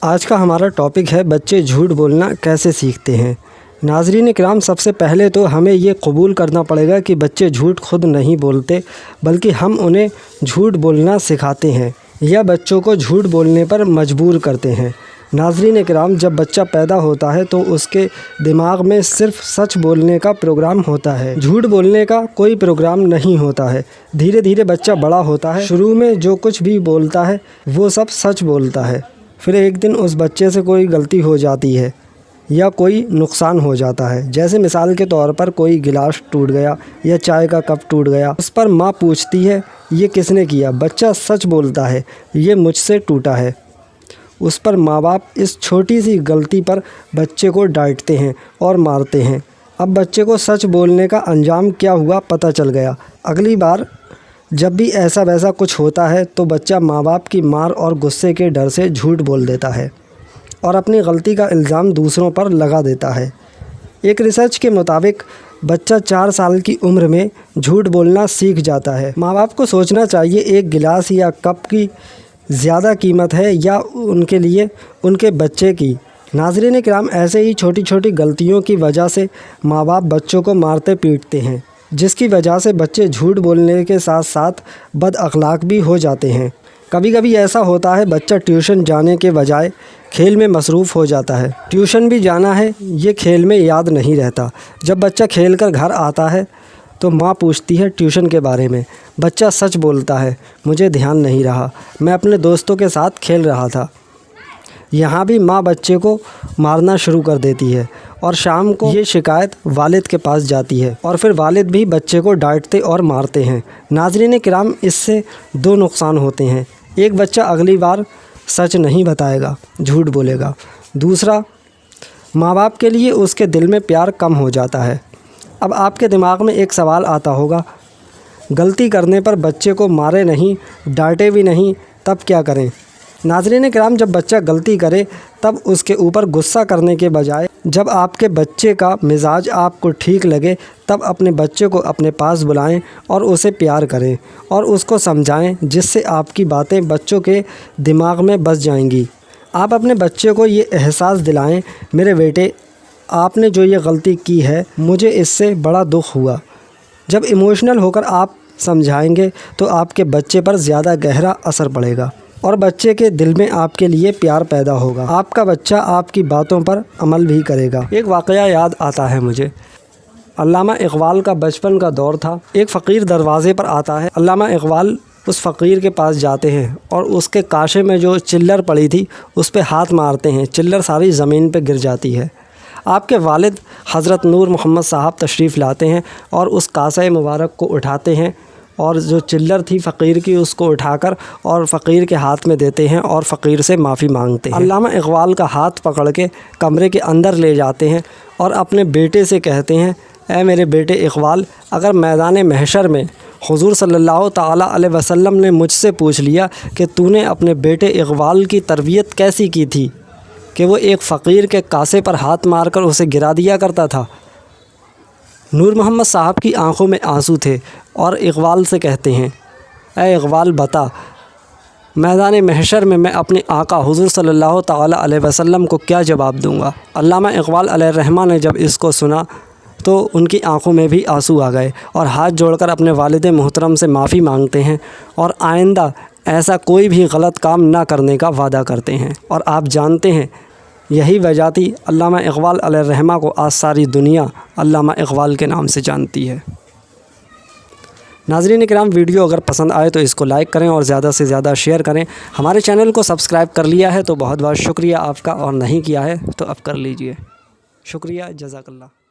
آج کا ہمارا ٹاپک ہے بچے جھوٹ بولنا کیسے سیکھتے ہیں۔ ناظرین کرام، سب سے پہلے تو ہمیں یہ قبول کرنا پڑے گا کہ بچے جھوٹ خود نہیں بولتے، بلکہ ہم انہیں جھوٹ بولنا سکھاتے ہیں یا بچوں کو جھوٹ بولنے پر مجبور کرتے ہیں۔ ناظرین کرام، جب بچہ پیدا ہوتا ہے تو اس کے دماغ میں صرف سچ بولنے کا پروگرام ہوتا ہے، جھوٹ بولنے کا کوئی پروگرام نہیں ہوتا ہے۔ دھیرے دھیرے بچہ بڑا ہوتا ہے، شروع میں جو کچھ بھی بولتا ہے وہ سب سچ بولتا ہے۔ پھر ایک دن اس بچے سے کوئی غلطی ہو جاتی ہے یا کوئی نقصان ہو جاتا ہے، جیسے مثال کے طور پر کوئی گلاس ٹوٹ گیا یا چائے کا کپ ٹوٹ گیا۔ اس پر ماں پوچھتی ہے یہ کس نے کیا؟ بچہ سچ بولتا ہے یہ مجھ سے ٹوٹا ہے۔ اس پر ماں باپ اس چھوٹی سی غلطی پر بچے کو ڈانٹتے ہیں اور مارتے ہیں۔ اب بچے کو سچ بولنے کا انجام کیا ہوا پتہ چل گیا۔ اگلی بار جب بھی ایسا ویسا کچھ ہوتا ہے تو بچہ ماں باپ کی مار اور غصے کے ڈر سے جھوٹ بول دیتا ہے اور اپنی غلطی کا الزام دوسروں پر لگا دیتا ہے۔ ایک ریسرچ کے مطابق بچہ 4 سال کی عمر میں جھوٹ بولنا سیکھ جاتا ہے۔ ماں باپ کو سوچنا چاہیے ایک گلاس یا کپ کی زیادہ قیمت ہے یا ان کے لیے ان کے بچے کی۔ ناظرین کرام، ایسے ہی چھوٹی چھوٹی غلطیوں کی وجہ سے ماں باپ بچوں کو مارتے پیٹتے ہیں، جس کی وجہ سے بچے جھوٹ بولنے کے ساتھ ساتھ بد اخلاق بھی ہو جاتے ہیں۔ کبھی کبھی ایسا ہوتا ہے بچہ ٹیوشن جانے کے بجائے کھیل میں مصروف ہو جاتا ہے۔ ٹیوشن بھی جانا ہے یہ کھیل میں یاد نہیں رہتا۔ جب بچہ کھیل کر گھر آتا ہے تو ماں پوچھتی ہے ٹیوشن کے بارے میں۔ بچہ سچ بولتا ہے مجھے دھیان نہیں رہا، میں اپنے دوستوں کے ساتھ کھیل رہا تھا۔ یہاں بھی ماں بچے کو مارنا شروع کر دیتی ہے اور شام کو یہ شکایت والد کے پاس جاتی ہے اور پھر والد بھی بچے کو ڈانٹتے اور مارتے ہیں۔ ناظرین کرام، اس سے 2 نقصان ہوتے ہیں۔ ایک، بچہ اگلی بار سچ نہیں بتائے گا، جھوٹ بولے گا۔ دوسرا، ماں باپ کے لیے اس کے دل میں پیار کم ہو جاتا ہے۔ اب آپ کے دماغ میں ایک سوال آتا ہوگا، غلطی کرنے پر بچے کو مارے نہیں، ڈانٹے بھی نہیں، تب کیا کریں؟ ناظرین کرام، جب بچہ غلطی کرے تب اس کے اوپر غصہ کرنے کے بجائے جب آپ کے بچے کا مزاج آپ کو ٹھیک لگے تب اپنے بچے کو اپنے پاس بلائیں اور اسے پیار کریں اور اس کو سمجھائیں، جس سے آپ کی باتیں بچوں کے دماغ میں بس جائیں گی۔ آپ اپنے بچے کو یہ احساس دلائیں، میرے بیٹے آپ نے جو یہ غلطی کی ہے مجھے اس سے بڑا دکھ ہوا۔ جب ایموشنل ہو کر آپ سمجھائیں گے تو آپ کے بچے پر زیادہ گہرا اثر پڑے گا اور بچے کے دل میں آپ کے لیے پیار پیدا ہوگا۔ آپ کا بچہ آپ کی باتوں پر عمل بھی کرے گا۔ ایک واقعہ یاد آتا ہے مجھے۔ علامہ اقبال کا بچپن کا دور تھا۔ ایک فقیر دروازے پر آتا ہے۔ علامہ اقبال اس فقیر کے پاس جاتے ہیں اور اس کے کاشے میں جو چلر پڑی تھی اس پہ ہاتھ مارتے ہیں، چلر ساری زمین پہ گر جاتی ہے۔ آپ کے والد حضرت نور محمد صاحب تشریف لاتے ہیں اور اس کاسہ مبارک کو اٹھاتے ہیں اور جو چلر تھی فقیر کی اس کو اٹھا کر اور فقیر کے ہاتھ میں دیتے ہیں اور فقیر سے معافی مانگتے ہیں۔ علامہ اقبال کا ہاتھ پکڑ کے کمرے کے اندر لے جاتے ہیں اور اپنے بیٹے سے کہتے ہیں، اے میرے بیٹے اقبال، اگر میدان محشر میں حضور صلی اللہ تعالیٰ علیہ وسلم نے مجھ سے پوچھ لیا کہ تو نے اپنے بیٹے اقبال کی تربیت کیسی کی تھی کہ وہ ایک فقیر کے کاسے پر ہاتھ مار کر اسے گرا دیا کرتا تھا۔ نور محمد صاحب کی آنکھوں میں آنسو تھے اور اقبال سے کہتے ہیں، اے اقبال بتا، میدان محشر میں اپنے آقا حضور صلی اللہ تعالیٰ علیہ وسلم کو کیا جواب دوں گا؟ علامہ اقبال علیہ الرحمہ نے جب اس کو سنا تو ان کی آنکھوں میں بھی آنسو آ گئے اور ہاتھ جوڑ کر اپنے والد محترم سے معافی مانگتے ہیں اور آئندہ ایسا کوئی بھی غلط کام نہ کرنے کا وعدہ کرتے ہیں۔ اور آپ جانتے ہیں یہی وجہ تھی علامہ اقبال علیہ الرحمہ کو آج ساری دنیا علامہ اقبال کے نام سے جانتی ہے۔ ناظرین کرام، ویڈیو اگر پسند آئے تو اس کو لائک کریں اور زیادہ سے زیادہ شیئر کریں۔ ہمارے چینل کو سبسکرائب کر لیا ہے تو بہت بہت شکریہ آپ کا، اور نہیں کیا ہے تو اب کر لیجئے۔ شکریہ، جزاک اللہ۔